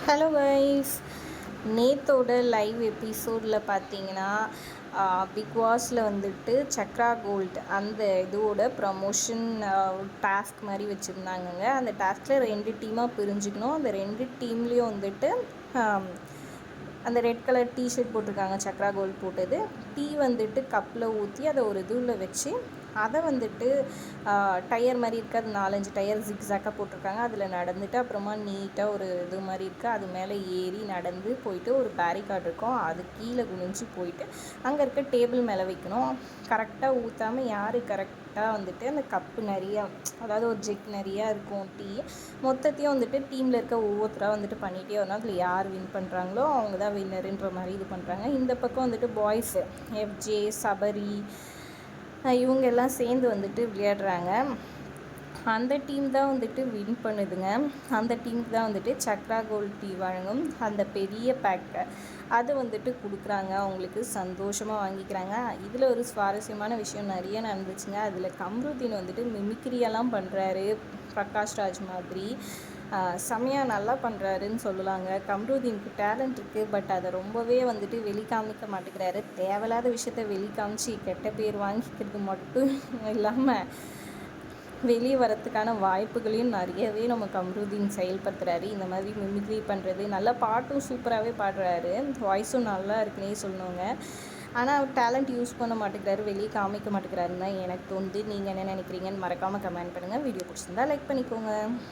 Hello guys, நேத்தோட live எபிசோடில் பார்த்தீங்கன்னா big பாஸில் வந்துட்டு சக்ரா கோல்ட் அந்த இதோட ப்ரமோஷன் டாஸ்க் மாதிரி வச்சுருந்தாங்கங்க. அந்த டாஸ்கில் 2 டீமாக பிரிஞ்சுக்கணும். அந்த 2 டீம்லேயும் வந்துட்டு அந்த ரெட் கலர் டிஷர்ட் போட்டிருக்காங்க, சக்ரா கோல்ட் போட்டது. டீ வந்துட்டு கப்பில் ஊற்றி அதை ஒரு இதுவில் வச்சு அதை வந்துட்டு டயர் மாதிரி இருக்குது, அது 4-5 டயர் ஜிக்ஸாக்காக போட்டிருக்காங்க. அதில் நடந்துட்டு அப்புறமா நீட்டாக ஒரு இது மாதிரி இருக்குது, அது மேலே ஏறி நடந்து போயிட்டு ஒரு பேரிகார்டு இருக்கும், அது கீழே குனிஞ்சு போயிட்டு அங்கே இருக்க டேபிள் மேலே வைக்கணும். கரெக்டாக ஊற்றாமல் யார் கரெக்டாக வந்துட்டு அந்த கப்பு நிறையா, அதாவது ஒரு ஜெக் நிறையா இருக்கும் டீ, மொத்தத்தையும் வந்துட்டு டீமில் இருக்க ஒவ்வொருத்தராக வந்துட்டு பண்ணிகிட்டே வரணும். அதில் யார் வின் பண்ணுறாங்களோ அவங்க தான் வின்னருன்ற மாதிரி இது பண்ணுறாங்க. இந்த பக்கம் வந்துட்டு பாய்ஸு எஃப்ஜே, சபரி, இவங்க எல்லாம் சேர்ந்து வந்துட்டு விளையாடுறாங்க. அந்த டீம் தான் வந்துட்டு வின் பண்ணுதுங்க. அந்த டீமுக்கு தான் வந்துட்டு சக்ரா கோல்ட் டீ வழங்கும் அந்த பெரிய பேக்கை அது வந்துட்டு கொடுக்குறாங்க. அவங்களுக்கு சந்தோஷமாக வாங்கிக்கிறாங்க. இதில் ஒரு சுவாரஸ்யமான விஷயம் நிறைய நடந்துச்சுங்க. அதில் கம்ருதீன் வந்துட்டு மிமிக்ரியெல்லாம் பண்ணுறாரு, பிரகாஷ் ராஜ் மாதிரி செமையாக நல்லா பண்ணுறாருன்னு சொல்லலாங்க. கம்ருதீனுக்கு டேலண்ட் இருக்குது, பட் அதை ரொம்பவே வந்துட்டு வெளிக்காமிக்க மாட்டேங்கிறாரு. தேவையில்லாத விஷயத்த வெளிக்காமிச்சு கெட்ட பேர் வாங்கிக்கிறது மட்டும் இல்லாமல் வெளியே வரத்துக்கான வாய்ப்புகளையும் நிறையவே நம்ம கம்ருதீன் செயல்படுத்துகிறாரு. இந்த மாதிரி மிமிக்ரி பண்ணுறது, நல்லா பாட்டும் சூப்பராகவே பாடுறாரு, வாய்ஸும் நல்லா இருக்குன்னே சொல்லணுங்க. ஆனால் அவர் டேலண்ட் யூஸ் பண்ண மாட்டேங்கிறாரு, வெளியே காமிக்க மாட்டேங்கிறாருன்னு தான் எனக்கு தோணுது. நீங்கள் என்ன நினைக்கிறீங்கன்னு மறக்காமல் கமெண்ட் பண்ணுங்கள். வீடியோ பிடிச்சிருந்தா லைக் பண்ணிக்கோங்க.